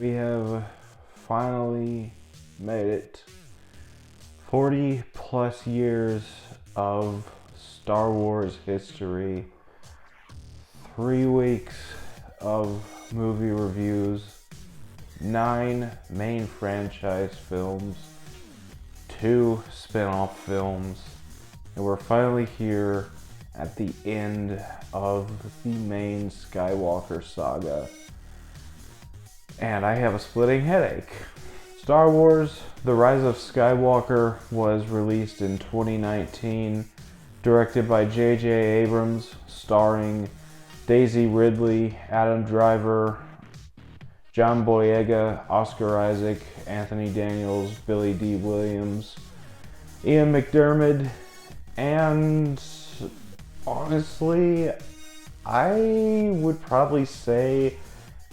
We have finally made it. 40 plus years of Star Wars history, 3 weeks of movie reviews, 9 main franchise films, 2 spin-off films, and we're finally here at the end of the main Skywalker saga. And I have a splitting headache. Star Wars: The Rise of Skywalker was released in 2019, directed by J.J. Abrams, starring Daisy Ridley, Adam Driver, John Boyega, Oscar Isaac, Anthony Daniels, Billy D. Williams, Ian McDiarmid, and honestly, I would probably say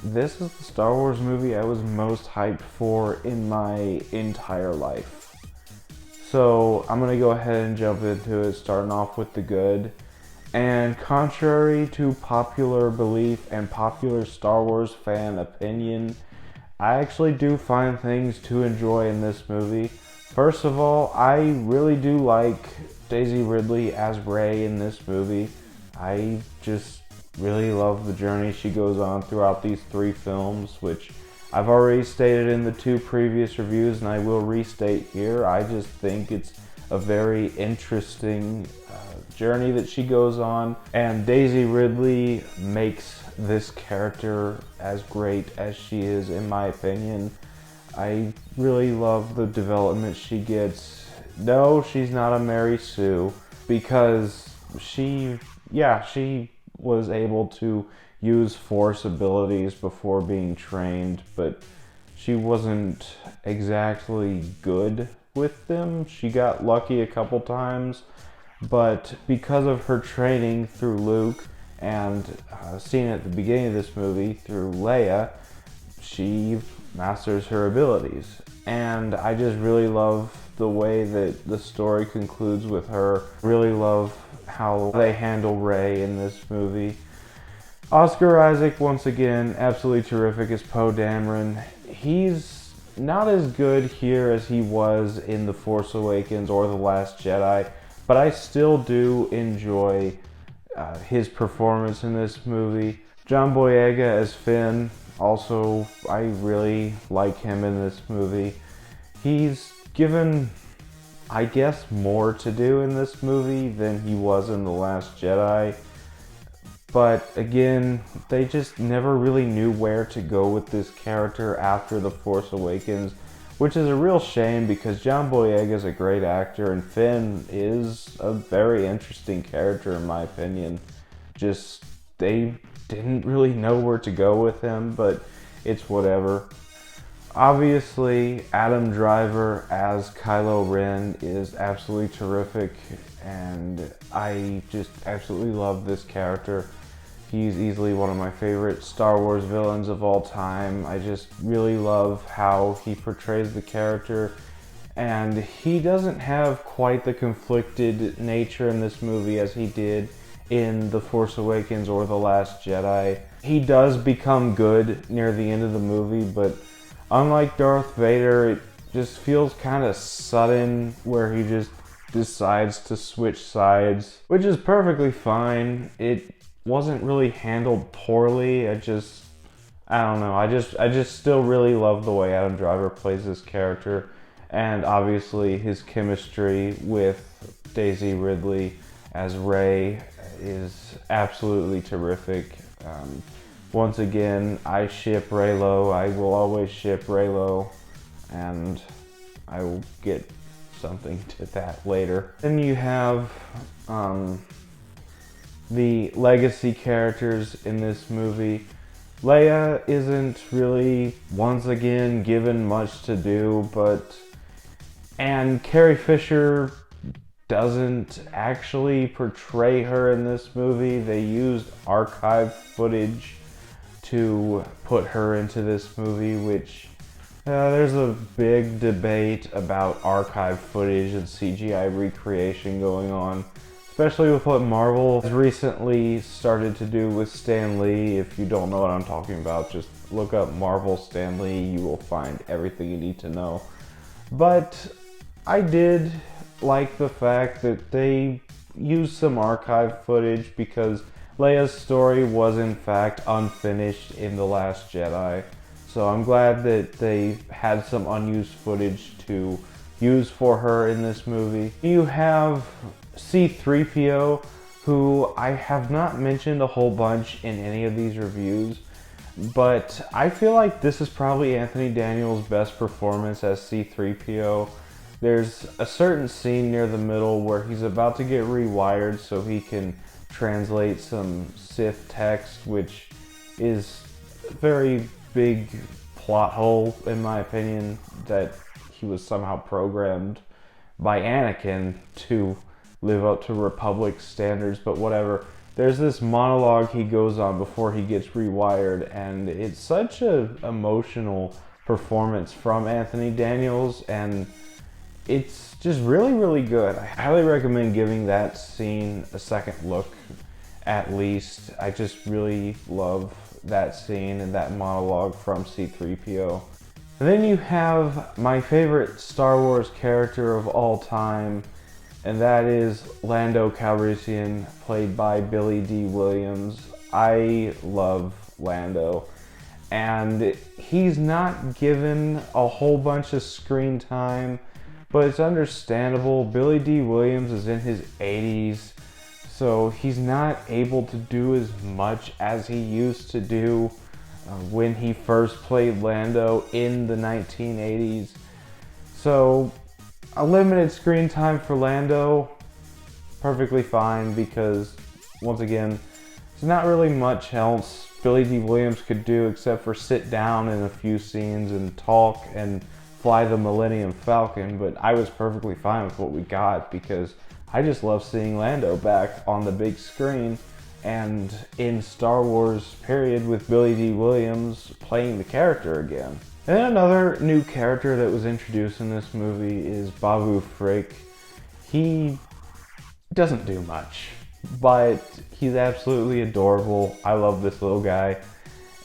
this is the Star Wars movie I was most hyped for in my entire life. So I'm going to go ahead and jump into it, starting off with the good. And contrary to popular belief and popular Star Wars fan opinion, I actually do find things to enjoy in this movie. First of all, I really do like Daisy Ridley as Rey in this movie. I just really love the journey she goes on throughout these 3 films, which I've already stated in the 2 previous reviews, and I will restate here. I just think it's a very interesting journey that she goes on, and Daisy Ridley makes this character as great as she is, in my opinion. I really love the development she gets. No, she's not a Mary Sue, because she was able to use Force abilities before being trained, but she wasn't exactly good with them. She got lucky a couple times, but because of her training through Luke and seen at the beginning of this movie through Leia, she masters her abilities. And I just really love the way that the story concludes with her. Really love how they handle Rey in this movie. Oscar Isaac, once again, absolutely terrific as Poe Dameron. He's not as good here as he was in The Force Awakens or The Last Jedi, but I still do enjoy his performance in this movie. John Boyega as Finn, also, I really like him in this movie. He's given, I guess, more to do in this movie than he was in The Last Jedi. But again, they just never really knew where to go with this character after The Force Awakens, which is a real shame because John Boyega is a great actor and Finn is a very interesting character in my opinion. Just, they didn't really know where to go with him, but it's whatever. Obviously, Adam Driver as Kylo Ren is absolutely terrific, and I just absolutely love this character. He's easily one of my favorite Star Wars villains of all time. I just really love how he portrays the character, and he doesn't have quite the conflicted nature in this movie as he did in The Force Awakens or The Last Jedi. He does become good near the end of the movie, but unlike Darth Vader, it just feels kind of sudden where he just decides to switch sides, which is perfectly fine. It wasn't really handled poorly. I don't know. I just still really love the way Adam Driver plays this character, and obviously his chemistry with Daisy Ridley as Rey is absolutely terrific. Once again, I ship Reylo. I will always ship Reylo, and I will get something to that later. Then you have the legacy characters in this movie. Leia isn't really, once again, given much to do, and Carrie Fisher doesn't actually portray her in this movie. They used archive footage to put her into this movie, which there's a big debate about archive footage and CGI recreation going on, especially with what Marvel has recently started to do with Stan Lee. If you don't know what I'm talking about, just look up Marvel Stanley, you will find everything you need to know. But I did like the fact that they used some archive footage because Leia's story was in fact unfinished in The Last Jedi. So I'm glad that they had some unused footage to use for her in this movie. You have C-3PO, who I have not mentioned a whole bunch in any of these reviews, but I feel like this is probably Anthony Daniels' best performance as C-3PO. There's a certain scene near the middle where he's about to get rewired so he can translate some Sith text, which is a very big plot hole in my opinion, that he was somehow programmed by Anakin to live up to Republic standards, but whatever. There's this monologue he goes on before he gets rewired, and it's such an emotional performance from Anthony Daniels, and it's just really, really good. I highly recommend giving that scene a second look, at least. I just really love that scene and that monologue from C-3PO. And then you have my favorite Star Wars character of all time, and that is Lando Calrissian, played by Billy D. Williams. I love Lando, and he's not given a whole bunch of screen time, but it's understandable. Billy D. Williams is in his 80s, so he's not able to do as much as he used to do when he first played Lando in the 1980s. So a limited screen time for Lando, perfectly fine, because once again, there's not really much else Billy D. Williams could do except for sit down in a few scenes and talk and fly the Millennium Falcon, but I was perfectly fine with what we got because I just love seeing Lando back on the big screen and in Star Wars period with Billy D. Williams playing the character again. And then another new character that was introduced in this movie is Babu Frick. He doesn't do much, but he's absolutely adorable. I love this little guy,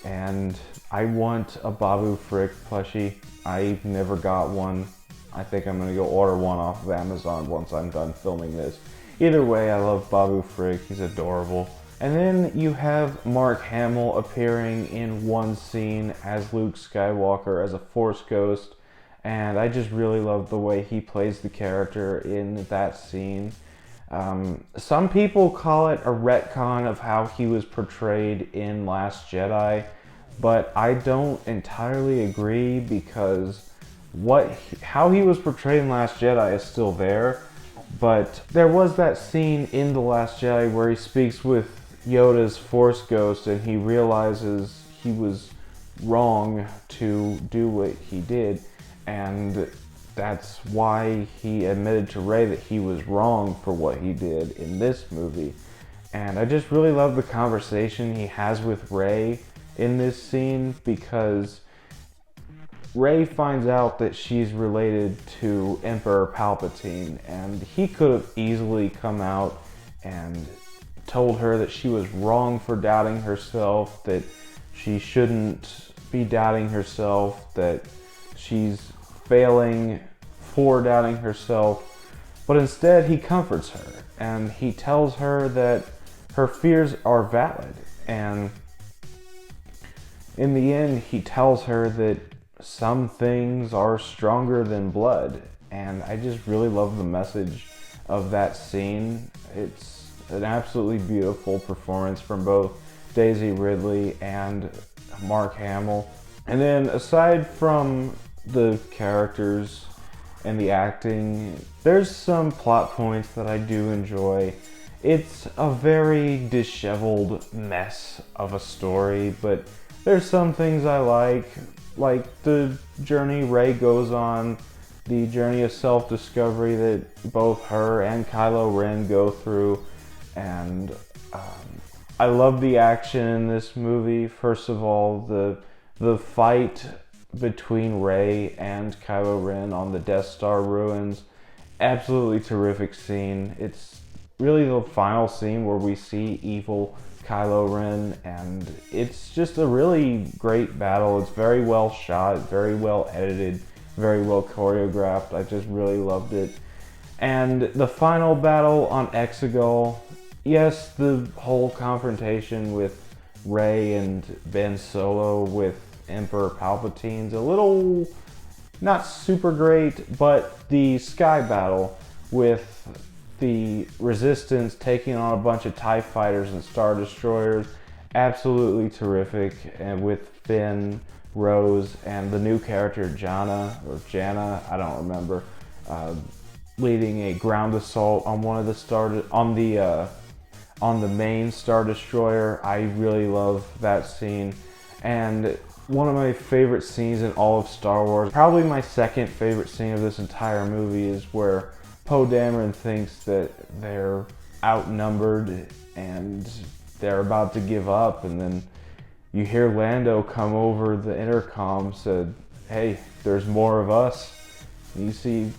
and I want a Babu Frick plushie. I never got one. I think I'm gonna go order one off of Amazon once I'm done filming this. Either way, I love Babu Frick. He's adorable. And then you have Mark Hamill appearing in one scene as Luke Skywalker as a Force ghost, and I just really love the way he plays the character in that scene. Some people call it a retcon of how he was portrayed in Last Jedi, but I don't entirely agree because how he was portrayed in Last Jedi is still there, but there was that scene in The Last Jedi where he speaks with Yoda's Force ghost and he realizes he was wrong to do what he did, and that's why he admitted to Rey that he was wrong for what he did in this movie. And I just really love the conversation he has with Rey in this scene, because Rey finds out that she's related to Emperor Palpatine, and he could have easily come out and told her that she was wrong for doubting herself, that she shouldn't be doubting herself, that she's failing for doubting herself. But instead he comforts her and he tells her that her fears are valid, and in the end he tells her that some things are stronger than blood. And I just really love the message of that scene. It's an absolutely beautiful performance from both Daisy Ridley and Mark Hamill. And then aside from the characters and the acting, there's some plot points that I do enjoy. It's a very disheveled mess of a story, but there's some things I like the journey Rey goes on, the journey of self-discovery that both her and Kylo Ren go through. And I love the action in this movie. First of all, the fight between Rey and Kylo Ren on the Death Star ruins, absolutely terrific scene. It's really the final scene where we see evil Kylo Ren, and it's just a really great battle. It's very well shot, very well edited, very well choreographed. I just really loved it. And the final battle on Exegol, yes, the whole confrontation with Rey and Ben Solo with Emperor Palpatine's a little not super great, but the sky battle with the Resistance taking on a bunch of TIE fighters and Star Destroyers, absolutely terrific. And with Finn, Rose, and the new character Jana, I don't remember, leading a ground assault on one of the on the main Star Destroyer. I really love that scene, and one of my favorite scenes in all of Star Wars, probably my second favorite scene of this entire movie, is where Poe Dameron thinks that they're outnumbered and they're about to give up, and then you hear Lando come over the intercom, said, "Hey, there's more of us." And you see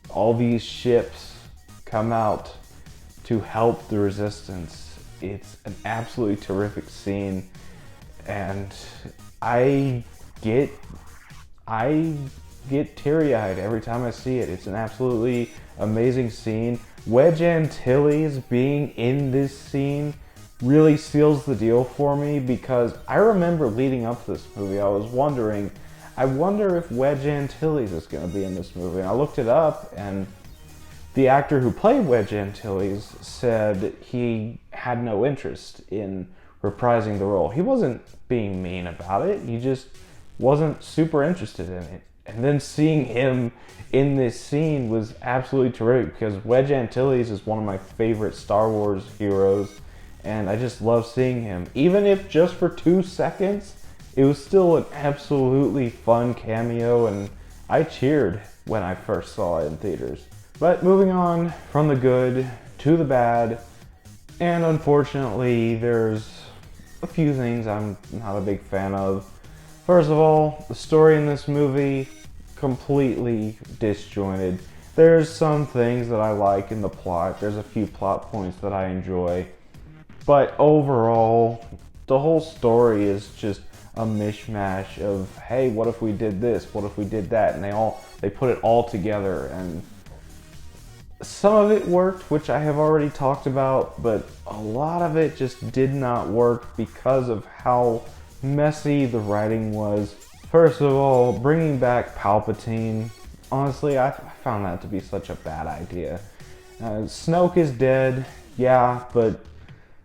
all these ships come out to help the Resistance. It's an absolutely terrific scene, and I get teary-eyed every time I see it. It's an absolutely amazing scene. Wedge Antilles being in this scene really seals the deal for me, because I remember leading up to this movie, I was wondering, I wonder if Wedge Antilles is going to be in this movie. And I looked it up, and the actor who played Wedge Antilles said he had no interest in reprising the role. He wasn't being mean about it, he just wasn't super interested in it. And then seeing him in this scene was absolutely terrific, because Wedge Antilles is one of my favorite Star Wars heroes, and I just love seeing him. Even if just for 2 seconds, it was still an absolutely fun cameo, and I cheered when I first saw it in theaters. But moving on from the good to the bad, and unfortunately there's a few things I'm not a big fan of. First of all, the story in this movie, completely disjointed. There's some things that I like in the plot, there's a few plot points that I enjoy, but overall, the whole story is just a mishmash of, hey, what if we did this, what if we did that, and they put it all together, and some of it worked, which I have already talked about, but a lot of it just did not work because of how messy the writing was. First of all, bringing back Palpatine, honestly, I found that to be such a bad idea. Snoke is dead, yeah, but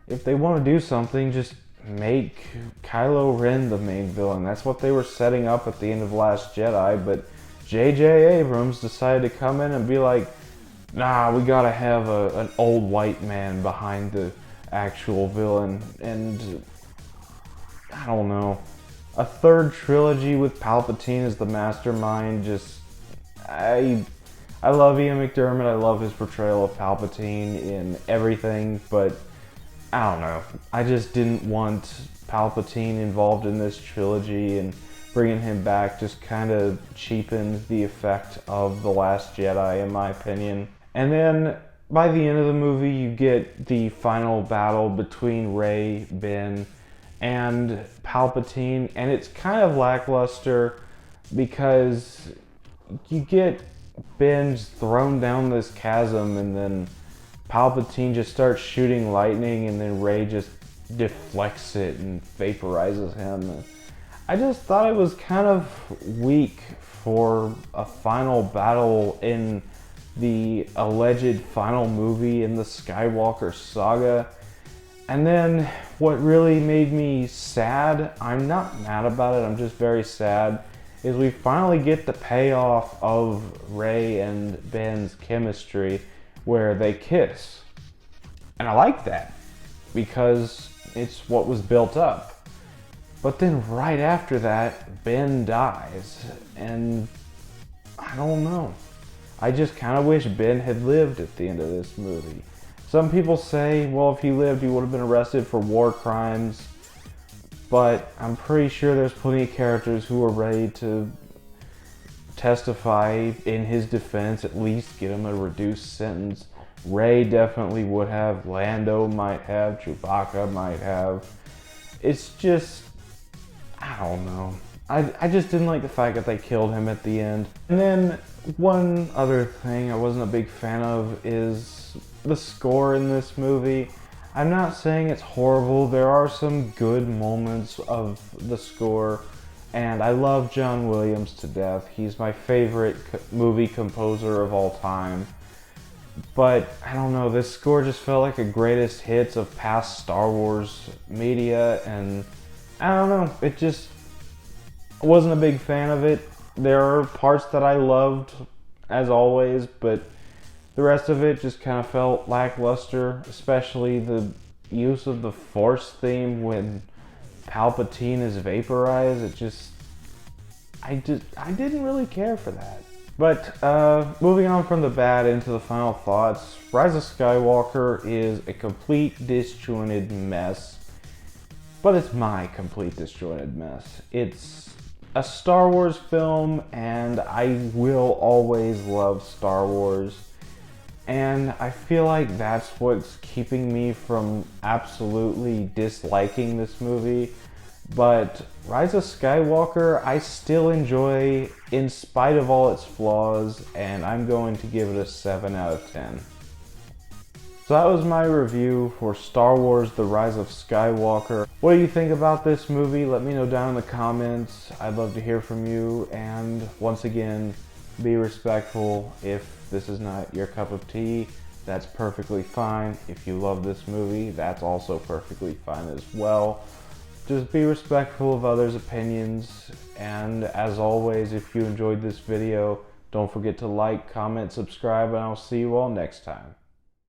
if they want to do something, just make Kylo Ren the main villain. That's what they were setting up at the end of Last Jedi, but J.J. Abrams decided to come in and be like, nah, we gotta have an old white man behind the actual villain. And I don't know, a third trilogy with Palpatine as the mastermind, just I love Ian McDiarmid, I love his portrayal of Palpatine in everything, but I don't know, I just didn't want Palpatine involved in this trilogy, and bringing him back just kind of cheapened the effect of The Last Jedi, in my opinion. And then by the end of the movie, you get the final battle between Rey, Ben, and Palpatine, and it's kind of lackluster because you get Ben thrown down this chasm, and then Palpatine just starts shooting lightning, and then Rey just deflects it and vaporizes him. I just thought it was kind of weak for a final battle in the alleged final movie in the Skywalker saga. And then what really made me sad, I'm not mad about it, I'm just very sad, is we finally get the payoff of Rey and Ben's chemistry where they kiss. And I like that because it's what was built up. But then right after that, Ben dies, and I don't know. I just kind of wish Ben had lived at the end of this movie. Some people say, well, if he lived, he would have been arrested for war crimes, but I'm pretty sure there's plenty of characters who are ready to testify in his defense, at least get him a reduced sentence Rey definitely would have, Lando might have, Chewbacca might have. It's just, I don't know. I just didn't like the fact that they killed him at the end. And then one other thing I wasn't a big fan of is the score in this movie. I'm not saying it's horrible. There are some good moments of the score, and I love John Williams to death. He's my favorite movie composer of all time. But I don't know, this score just felt like a greatest hits of past Star Wars media, and I don't know, it just, I wasn't a big fan of it. There are parts that I loved, as always, but the rest of it just kind of felt lackluster, especially the use of the Force theme when Palpatine is vaporized. It just, I didn't really care for that. But moving on from the bad into the final thoughts, Rise of Skywalker is a complete disjointed mess, but it's my complete disjointed mess. It's a Star Wars film, and I will always love Star Wars. And I feel like that's what's keeping me from absolutely disliking this movie. But Rise of Skywalker, I still enjoy in spite of all its flaws, and I'm going to give it a 7 out of 10. So that was my review for Star Wars: The Rise of Skywalker. What do you think about this movie? Let me know down in the comments. I'd love to hear from you, and once again, be respectful. If this is not your cup of tea, that's perfectly fine. If you love this movie, that's also perfectly fine as well. Just be respectful of others' opinions, and as always, if you enjoyed this video, don't forget to like, comment, subscribe, and I'll see you all next time.